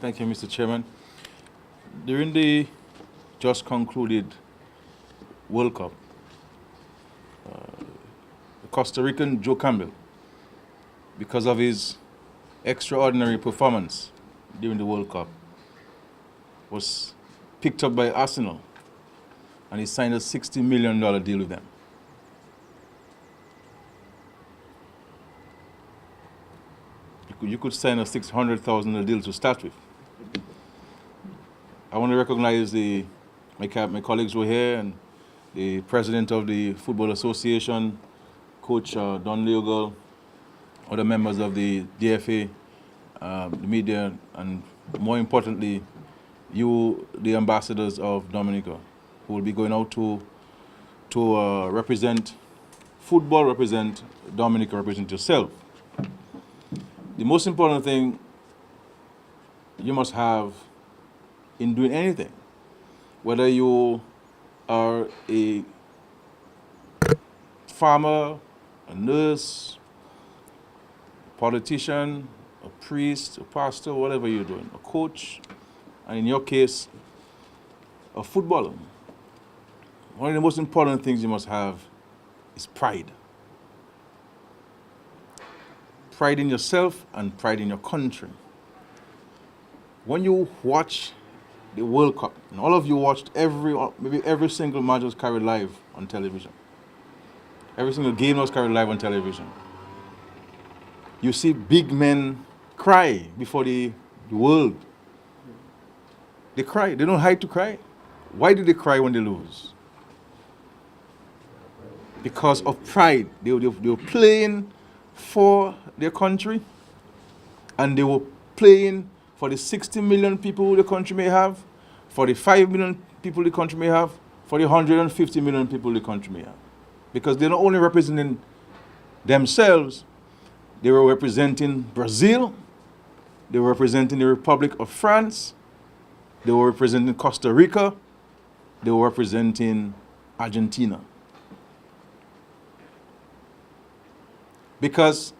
Thank you, Mr. Chairman. During the just concluded World Cup, the Costa Rican Joe Campbell, because of his extraordinary performance during the World Cup, was picked up by Arsenal, and he signed a $60 million deal with them. You could sign a $600,000 deal to start with. I want to recognize my colleagues who are here, and the president of the Football Association, Coach Don Leogal, other members of the DFA, the media, and more importantly, you, the ambassadors of Dominica, who will be going out to represent football, represent Dominica, represent yourself. The most important thing you must have in doing anything, whether you are a farmer, a nurse, a politician, a priest, a pastor, whatever you're doing, a coach, and in your case, a footballer. One of the most important things you must have is pride. Pride in yourself and pride in your country. When you watch the World Cup, and all of you watched maybe every single match was carried live on television. Every single game was carried live on television. You see big men cry before the world. They cry. They don't hide to cry. Why do they cry when they lose? Because of pride. They were playing for their country, and they were playing for the 60 million people the country may have, for the 5 million people the country may have, for the 150 million people the country may have. Because they're not only representing themselves, they were representing Brazil, they were representing the Republic of France, they were representing Costa Rica, they were representing Argentina. Because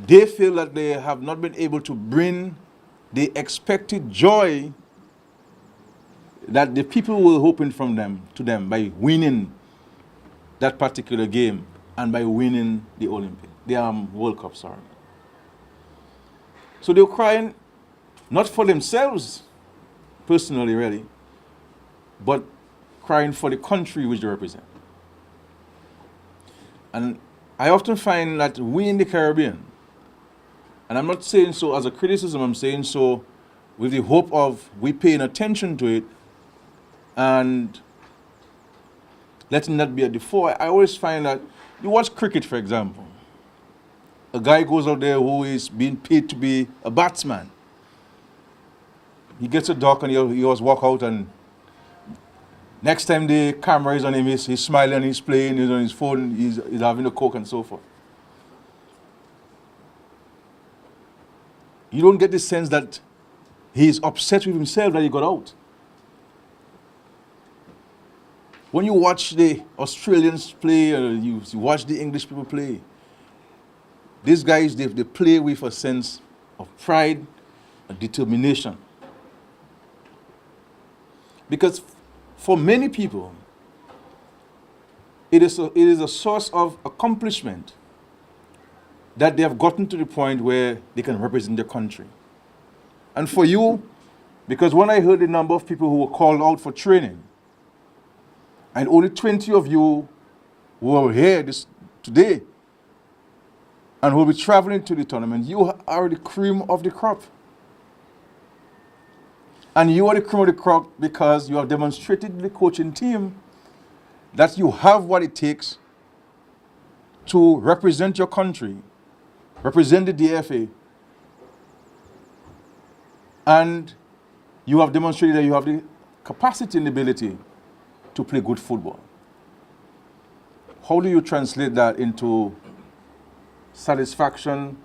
they feel that they have not been able to bring the expected joy that the people were hoping to them by winning that particular game and by winning the World Cup, sorry. So they were crying not for themselves personally, really, but crying for the country which they represent. And I often find that we in the Caribbean, and I'm not saying so as a criticism, I'm saying so with the hope of we paying attention to it and letting that be at the fore. I always find that you watch cricket, for example. A guy goes out there who is being paid to be a batsman. He gets a duck and he always walk out, and next time the camera is on him, he's smiling, he's playing, he's on his phone, he's having a Coke and so forth. You don't get the sense that he's upset with himself that he got out. When you watch the Australians play, or you watch the English people play, these guys, they play with a sense of pride and determination. Because for many people, it is a source of accomplishment that they have gotten to the point where they can represent their country. And for you, because when I heard the number of people who were called out for training, and only 20 of you who are here today and who will be traveling to the tournament, you are the cream of the crop. And you are the cream of the crop because you have demonstrated to the coaching team that you have what it takes to represent your country, represent the DFA, and you have demonstrated that you have the capacity and ability to play good football. How do you translate that into satisfaction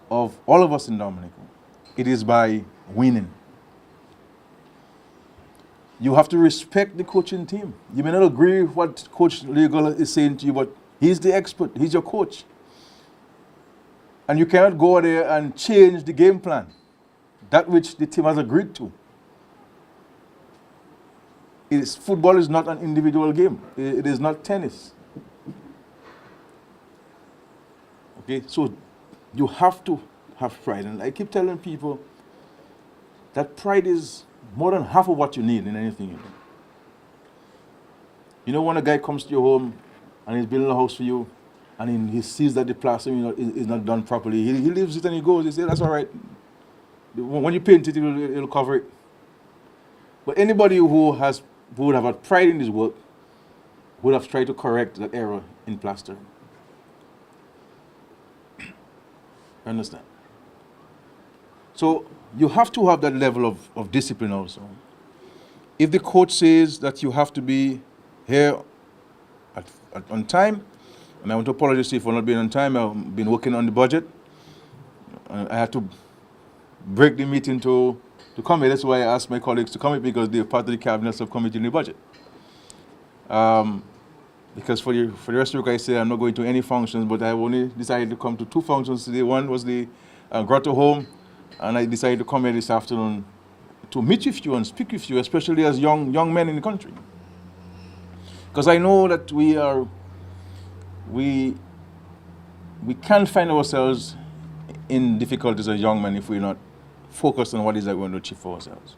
of all of us in Dominica? It is by winning. You have to respect the coaching team. You may not agree with what Coach Legal is saying to you, but he's the expert, he's your coach. And you cannot go there and change the game plan. that which the team has agreed to. Football is not an individual game. It is not tennis. Okay, so you have to have pride. And I keep telling people that pride is more than half of what you need in anything you do. You know, when a guy comes to your home and he's building a house for you, and he sees that the plastering is not done properly, he leaves it and he goes. He says, "That's all right. When you paint it, it'll cover it." But anybody who would have had pride in his work would have tried to correct that error in plastering. Understand? So you have to have that level of discipline also. If the coach says that you have to be here on time, and I want to apologize for not being on time. I've been working on the budget. I had to break the meeting to come here. That's why I asked my colleagues to come here, because they're part of the cabinet subcommittee in the budget. Because for the rest of the week, I said I'm not going to any functions, but I only decided to come to 2 functions today. One was the Grotto Home, and I decided to come here this afternoon to meet with you and speak with you, especially as young men in the country. Because I know that we can't find ourselves in difficulties as young men if we're not focused on what is that we're going to achieve for ourselves.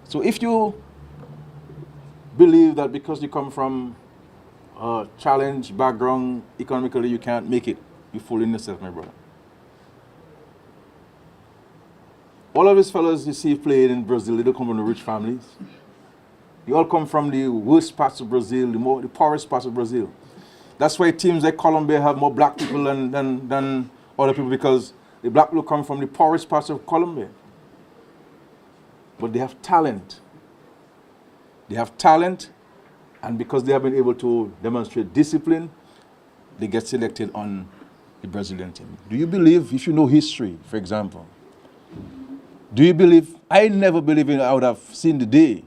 So if you believe that because you come from a challenged background economically you can't make it, you're fooling yourself, my brother. All of these fellas you see playing in Brazil, they don't come from the rich families. They all come from the worst parts of Brazil, the poorest parts of Brazil. That's why teams like Colombia have more black people than other people, because the black people come from the poorest parts of Colombia. But they have talent. They have talent, and because they have been able to demonstrate discipline, they get selected on the Brazilian team. Do you believe, if you know history, for example, do you believe, I never believe I would have seen the day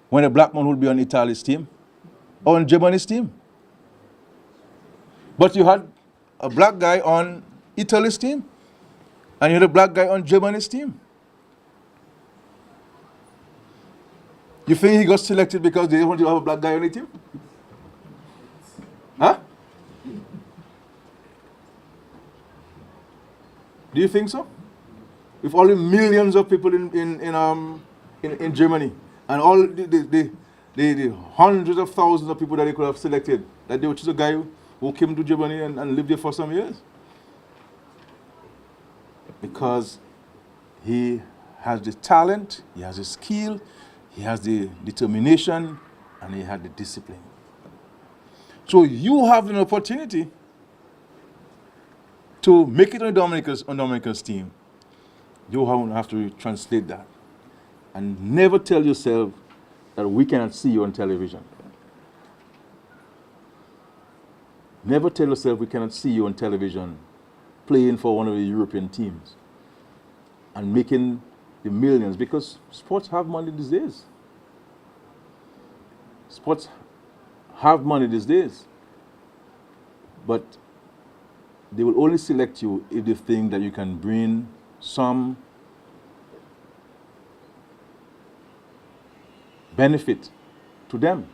when a black man would be on Italy's team or on Germany's team. But you had a black guy on Italy's team, and you had a black guy on Germany's team. You think he got selected because they want to have a black guy on the team? Huh? Do you think so? With all the millions of people in Germany, and all the hundreds of thousands of people that they could have selected, that they would choose a guy who came to Germany and lived there for some years. Because he has the talent, he has the skill, he has the determination, and he had the discipline. So you have an opportunity to make it on Dominica's team. You have to translate that. And never tell yourself that we cannot see you on television. Never tell yourself we cannot see you on television playing for one of the European teams and making the millions, because sports have money these days. Sports have money these days. But they will only select you if they think that you can bring some benefit to them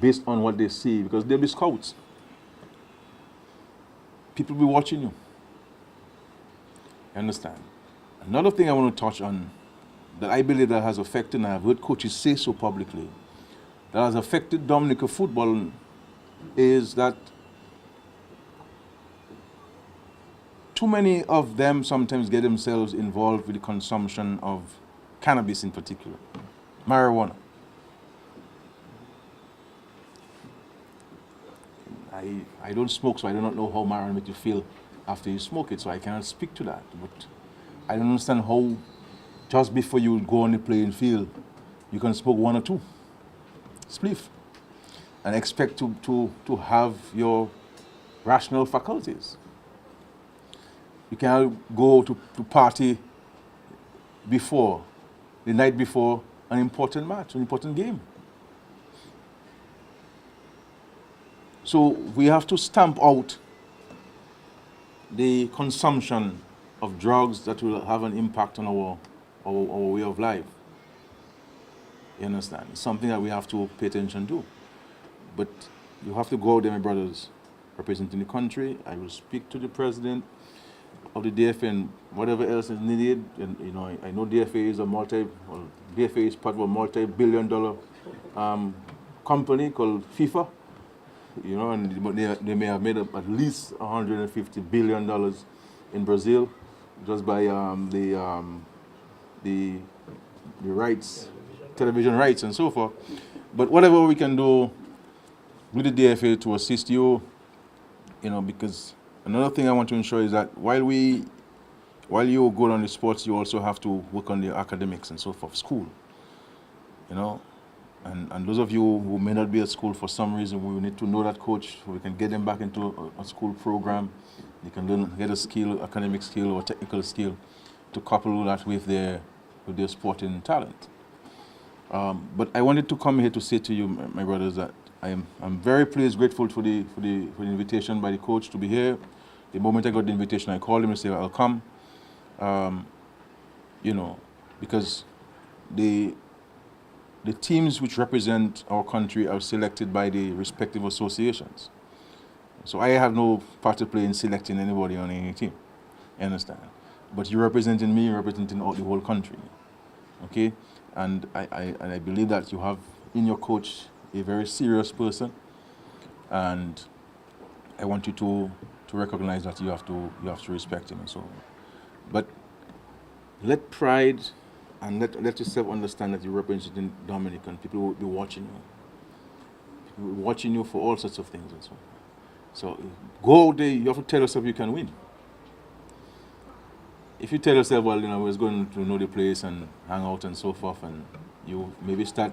based on what they see, because they'll be scouts. People will be watching you. You understand? Another thing I want to touch on that I believe that has affected, and I've heard coaches say so publicly, that has affected Dominica football is that too many of them sometimes get themselves involved with the consumption of cannabis in particular, marijuana. I don't smoke, so I do not know how marijuana makes you feel after you smoke it, so I cannot speak to that. But I don't understand how just before you go on the playing field, you can smoke 1 or 2 spliff and expect to have your rational faculties. You cannot go to party before, the night before an important match, an important game. So we have to stamp out the consumption of drugs that will have an impact on our way of life. You understand? It's something that we have to pay attention to. But you have to go out there, my brothers, representing the country. I will speak to the president of the DFA and whatever else is needed. And I know DFA is DFA is part of a multi-billion-dollar company called FIFA. And they may have made up at least $150 billion in Brazil just by the rights, television rights and so forth. But whatever we can do with the DFA to assist you, because another thing I want to ensure is that while you go on the sports, you also have to work on the academics and so forth, school. And those of you who may not be at school for some reason, we need to know that coach so we can get them back into a school program. They can get a skill, academic skill or technical skill to couple that with their sporting talent. But I wanted to come here to say to you, my brothers, that I'm very pleased, grateful for the invitation by the coach to be here. The moment I got the invitation, I called him and said, I'll come. Because the teams which represent our country are selected by the respective associations. So I have no part to play in selecting anybody on any team. You understand? But you're representing me, you're representing the whole country. Okay? And I believe that you have in your coach a very serious person, and I want you to recognize that you have to respect him and so on. But let pride and let yourself understand that you're representing Dominica, and people will be watching you. People will be watching you for all sorts of things and so on. So go out there, you have to tell yourself you can win. If you tell yourself, well, we're just going to know the place and hang out and so forth, and you maybe start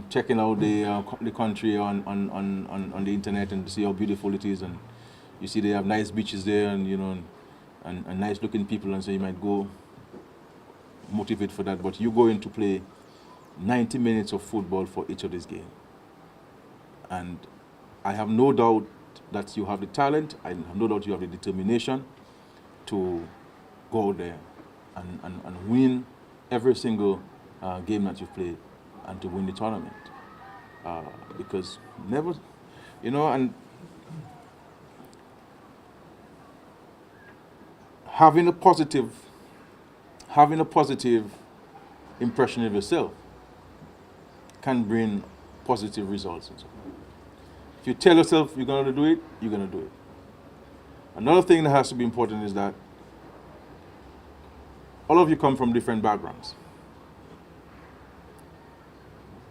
checking out the country on the internet and see how beautiful it is, and you see they have nice beaches there and and nice looking people, and so you might go motivate for that. But you go in to play 90 minutes of football for each of these games, and I have no doubt that you have the talent. I have no doubt you have the determination to go out there and win every single game that you play, and to win the tournament. Because never, and having a positive impression of yourself can bring positive results. And so if you tell yourself you're going to do it, you're going to do it. Another thing that has to be important is that all of you come from different backgrounds.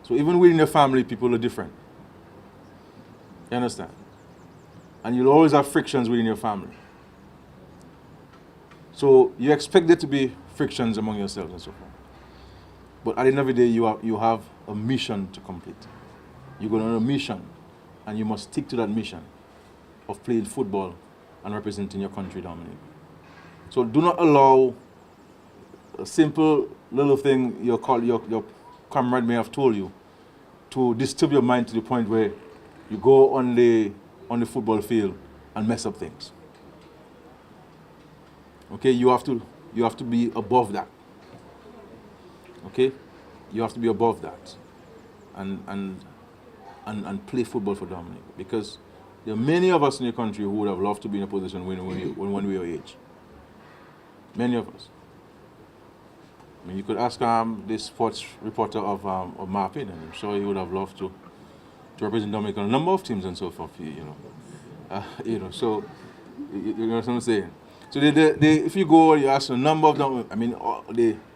So even within your family, people are different. You understand? And you'll always have frictions within your family. So you expect there to be frictions among yourselves and so forth. But at the end of the day, you have a mission to complete. You're going on a mission, and you must stick to that mission of playing football and representing your country, Dominic. So do not allow a simple little thing your comrade may have told you to disturb your mind to the point where you go on the football field and mess up things. Okay, you have to be above that. Okay, you have to be above that, and play football for Dominica, because there are many of us in the country who would have loved to be in a position when we were your age. Many of us. I mean, you could ask the sports reporter of Marpin, and I'm sure he would have loved to represent Dominica on a number of teams and so forth. So you know what I'm saying. So if you go, you ask a number of them. I mean,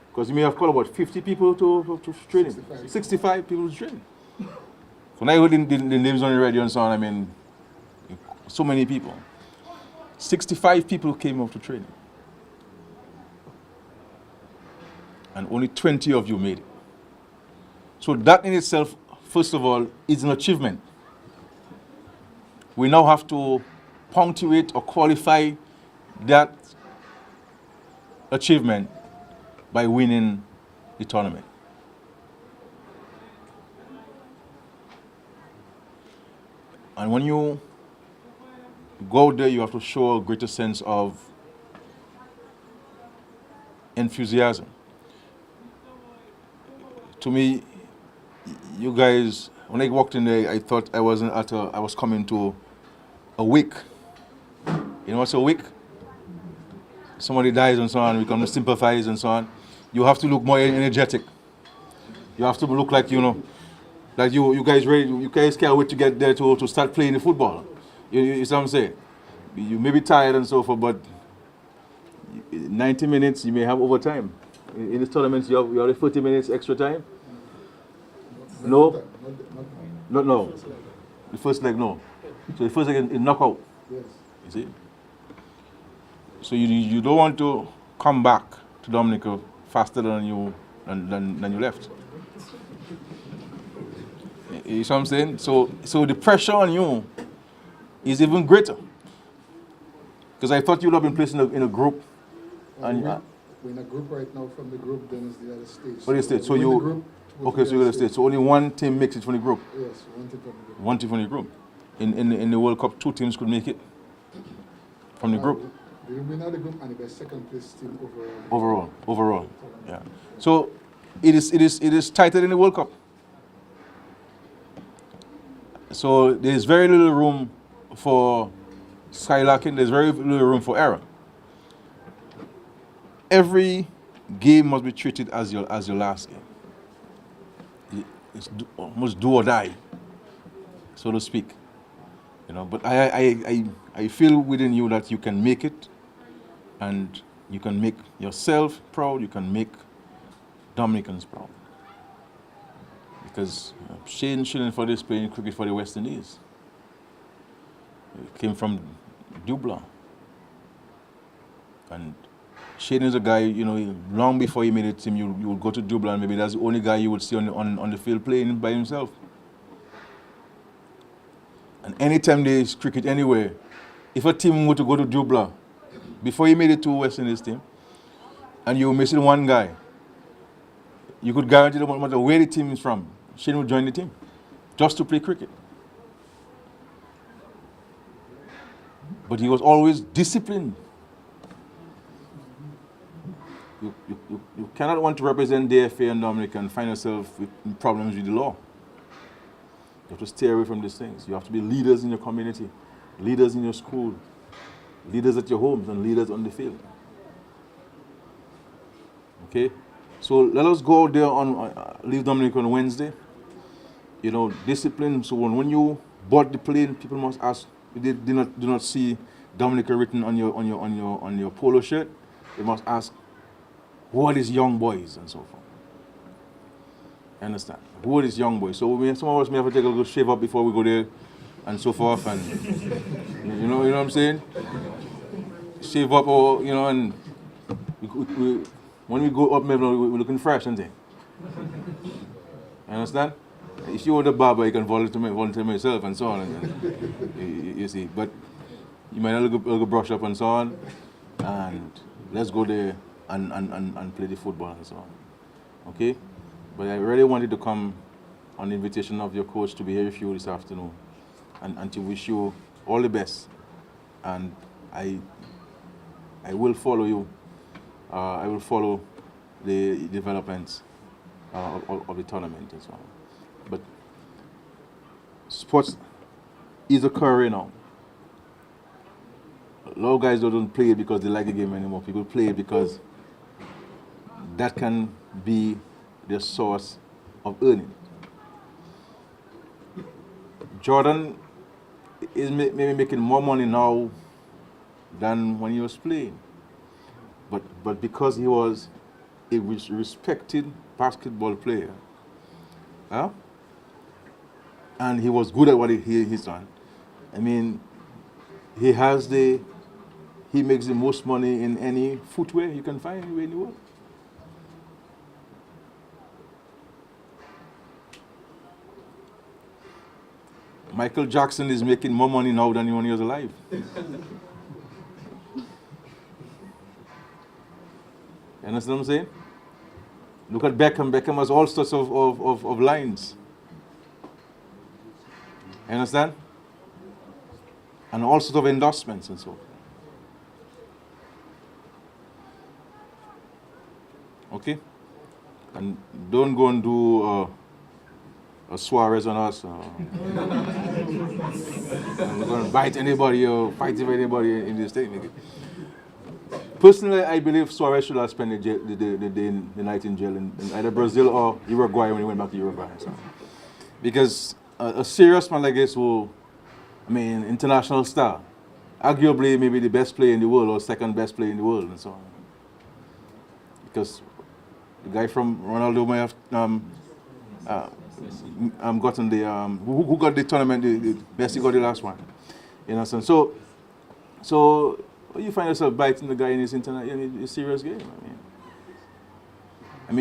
because you may have called about 50 people to train him. 65 people to train him. When I heard the names on the radio and so on, I mean, so many people. 65 people came up to train him. And only 20 of you made it. So that in itself, first of all, is an achievement. We now have to punctuate or qualify that achievement by winning the tournament. And when you go there, you have to show a greater sense of enthusiasm. To me, you guys, when I walked in there, I thought I was coming to a wake. You know what's a wake? Somebody dies and so on, we come to sympathize and so on. You have to look more energetic. You have to look like, like you guys ready, you guys can't wait to get there to start playing the football. You see what I'm saying? You may be tired and so forth, but 90 minutes you may have overtime. In this tournament you have 40 minutes extra time? No? No. The first leg, no. So the first leg is knockout. Yes. You see? So you don't want to come back to Dominica faster than you left. You see what I'm saying? So the pressure on you is even greater. Because I thought you'd have been placed in a group. We're in a group right now. From the group, then is the other stage. What is the stage? So you... Okay, so you're the stage. So only one team makes it from the group? Yes, one team from the group. One team from the group. In the World Cup, 2 teams could make it from the group. The winner of the group and the best second place team overall. Overall, yeah. So it is tighter than the World Cup. So there's very little room for skylarking. There's very little room for error. Every game must be treated as your last game. It's almost do or die, so to speak. But I feel within you that you can make it, and you can make yourself proud. You can make Dominicans proud. Because Shane Shillingford is playing cricket for the West Indies. He came from Dublin. And Shane is a guy, long before he made a team, you would go to Dublin, maybe that's the only guy you would see on the field playing by himself. And anytime there's cricket anywhere, if a team were to go to Dublin, before he made it to West Indies team, and you were missing one guy, you could guarantee no matter where the team is from, Shane would join the team, just to play cricket. But he was always disciplined. You cannot want to represent DFA and Dominica and find yourself with problems with the law. You have to stay away from these things. You have to be leaders in your community, leaders in your school, leaders at your homes, and leaders on the field. Okay? So let us go out there leave Dominica on Wednesday. Discipline. So when you board the plane, people must ask. They do not see Dominica written on your polo shirt. They must ask, who are these young boys and so forth. Understand? Who are these young boys? So some of us may have to take a little shave up before we go there and so forth, and you know what I'm saying? Shave up, or and when we go up, maybe we're looking fresh, aren't they? Understand? If you were the barber, you can volunteer myself and so on. And you see, but you might have a little brush up and so on, and let's go there and play the football and so on. Okay? But I really wanted to come on the invitation of your coach to be here with you this afternoon and to wish you all the best. And I will follow you. I will follow the developments of the tournament and so on. But sports is a career now. A lot of guys don't play it because they like the game anymore. People play it because that can be their source of earning. Jordan is maybe making more money now than when he was playing. But because he was a respected basketball player, and he was good at what he's done. I mean, he makes the most money in any footwear you can find anywhere in the world. Michael Jackson is making more money now than when he was alive. You understand what I'm saying? Look at Beckham. Beckham has all sorts of lines. You understand? And all sorts of endorsements and so on. Okay? And don't go and do a Suarez on us. And we're going to bite anybody or fight with anybody in this thing. Personally, I believe Suarez should have spent the night in jail in either Brazil or Uruguay when he went back to Uruguay. So. Because a serious man like this international star, arguably maybe the best player in the world or second best player in the world and so on. Because the guy from Ronaldo may have gotten the who got the tournament, the Messi got the last one. You know, so you find yourself biting the guy in his in a serious game. I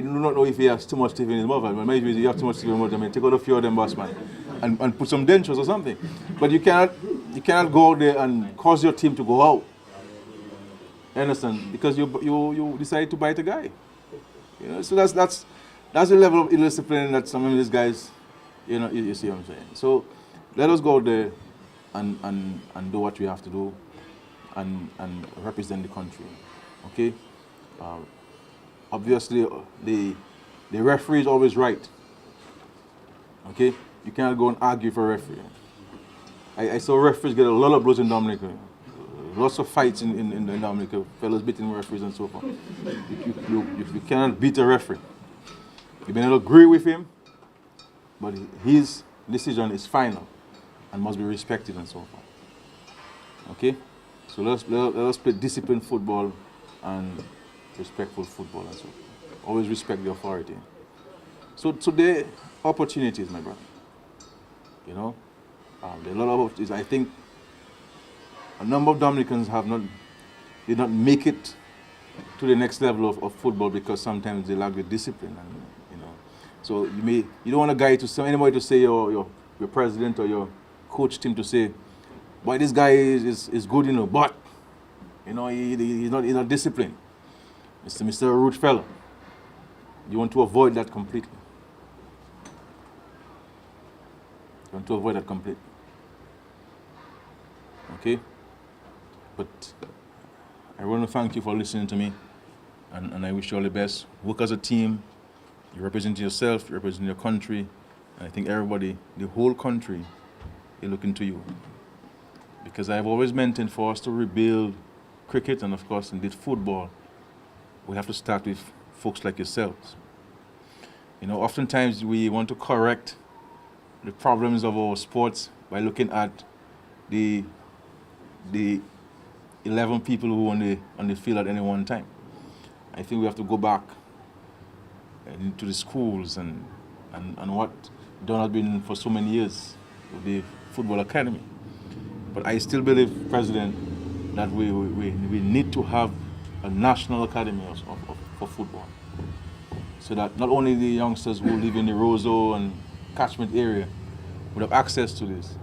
do not know if he has too much teeth in his mouth, but maybe you have too much teeth in your mouth. Take out a few of them, boss man, and put some dentures or something. But you cannot go there and cause your team to go out. You understand? Because you decide to bite a guy. You know, so that's the level of indiscipline that some of these guys, you see what I'm saying. So let us go there and do what we have to do and represent the country. Okay? Obviously, the referee is always right. Okay? You cannot go and argue for a referee. I saw referees get a lot of blows in Dominica. Lots of fights in Dominica, fellas beating referees and so forth. You cannot beat a referee. You may not agree with him, but his decision is final and must be respected and so forth. Okay? So let us play disciplined football and respectful football and so forth. Always respect the authority. So today, opportunities, my brother. You know, there are a lot of opportunities. I think a number of Dominicans did not make it to the next level of football because sometimes they lack the discipline. And, so you don't want a guy anybody to say your president or your coach team to say, boy, this guy is good, but he's not disciplined. Mr. Root fellow. You want to avoid that completely. You want to avoid that completely. Okay? But I want to thank you for listening to me, and I wish you all the best. Work as a team. You represent yourself, you represent your country, and I think everybody, the whole country, is looking to you. Because I've always maintained for us to rebuild cricket and, of course, indeed football, we have to start with folks like yourselves. Oftentimes we want to correct the problems of our sports by looking at the 11 people who are on the field at any one time. I think we have to go back into the schools and what done has been for so many years with the football academy. But I still believe, President, that we need to have a national academy for football, so that not only the youngsters who live in the Roseau and catchment area would have access to this,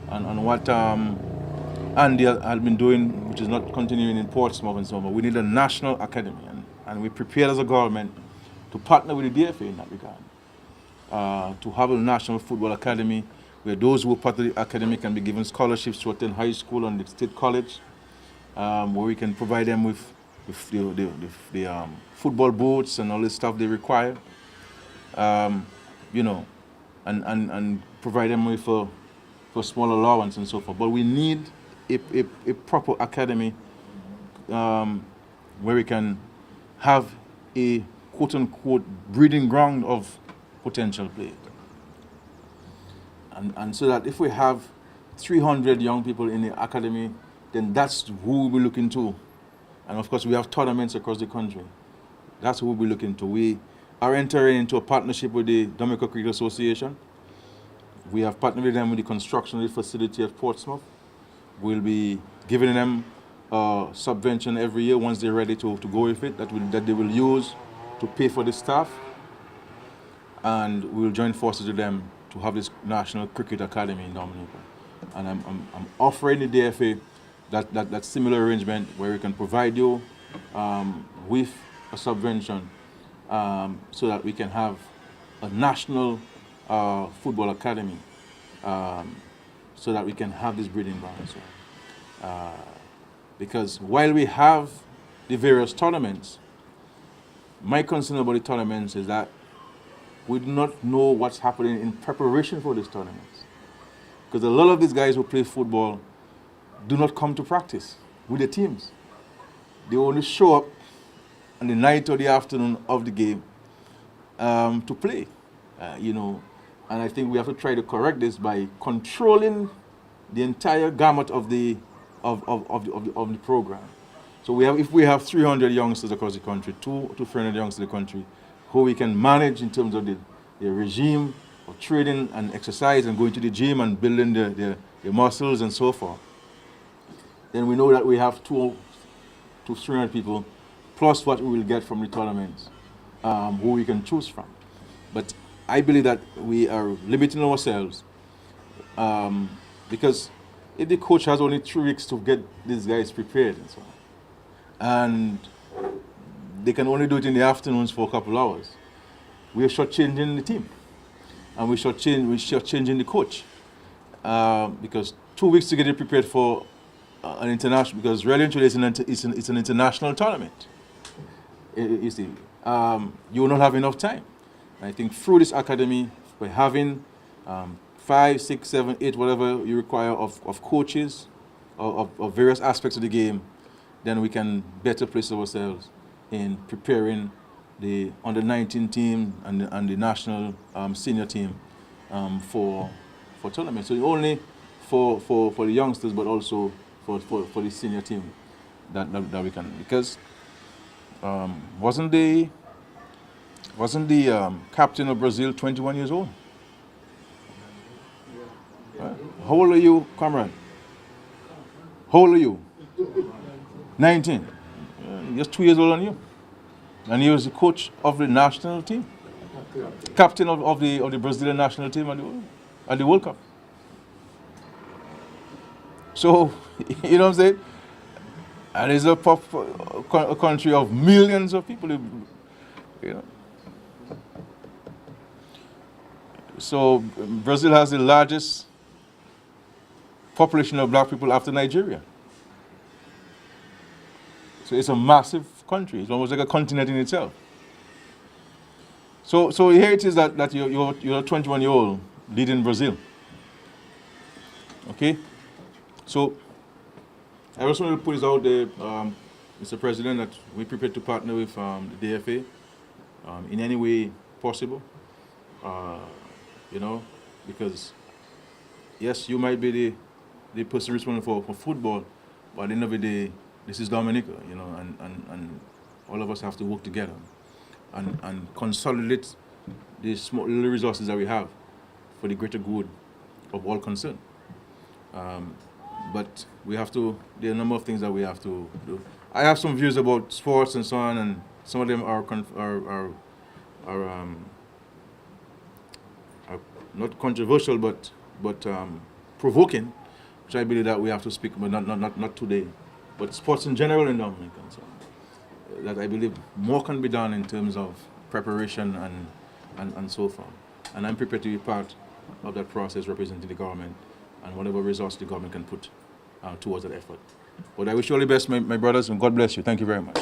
and what Andy had been doing, which is not continuing in Portsmouth and so on. But we need a national academy, and we prepared as a government to partner with the DFA in that regard, to have a national football academy where those who are part of the academy can be given scholarships to attend high school and the state college, where we can provide them with the football boots and all the stuff they require, and provide them with for small allowance and so forth. But we need a proper academy where we can have a quote-unquote breeding ground of potential players. And so that if we have 300 young people in the academy, then that's who we're looking to. And of course, we have tournaments across the country. That's who we're looking to. We are entering into a partnership with the Dominica Cricket Association. We have partnered with them with the construction of the facility at Portsmouth. We'll be giving them subvention every year once they're ready to go with it, that they will use to pay for the staff. And we'll join forces with them to have this National Cricket Academy in Dominica. And I'm offering the DFA that similar arrangement where we can provide you with a subvention so that we can have a national football academy, so that we can have this breeding ground as well. Because while we have the various tournaments, my concern about the tournaments is that we do not know what's happening in preparation for these tournaments. Because a lot of these guys who play football do not come to practice with the teams. They only show up on the night or the afternoon of the game to play, And I think we have to try to correct this by controlling the entire gamut of the program. So if we have 300 youngsters across the country, 200 to 300 youngsters in the country, who we can manage in terms of the regime of training and exercise and going to the gym and building the muscles and so forth, then we know that we have 200 to 300 people plus what we will get from the tournaments who we can choose from. But I believe that we are limiting ourselves because if the coach has only 3 weeks to get these guys prepared and so on, and they can only do it in the afternoons for a couple hours, we are shortchanging the team, and we're shortchanging the coach because 2 weeks to get it prepared for an international, because really and truly it's an international tournament. You see, you will not have enough time. I think through this academy, by having 5, 6, 7, 8, whatever you require of coaches of various aspects of the game, then we can better place ourselves in preparing the under-19 team and the national senior team for tournaments. So only for the youngsters, but also for the senior team that we can, because wasn't the captain of Brazil 21 years old? Right. How old are you, comrade? How old are you? 19. Just 2 years older than you. And he was the coach of the national team. Captain of the Brazilian national team at the World Cup. So, you know what I'm saying? And it's a country of millions of people, So Brazil has the largest population of black people after Nigeria. So it's a massive country. It's almost like a continent in itself. So here it is that you're a 21-year-old leading Brazil. Okay? So I also want to put this out there, Mr. President, that we're prepared to partner with the DFA in any way possible. Because yes, you might be the person responsible for football, but at the end of the day, this is Dominica, and all of us have to work together and consolidate the small little resources that we have for the greater good of all concerned. But there are a number of things that we have to do. I have some views about sports and so on, and some of them are not controversial, but provoking, which I believe that we have to speak about, not today, but sports in general in Dominica. So that I believe more can be done in terms of preparation and so forth. And I'm prepared to be part of that process, representing the government and whatever resource the government can put towards that effort. But I wish you all the best, my brothers, and God bless you. Thank you very much.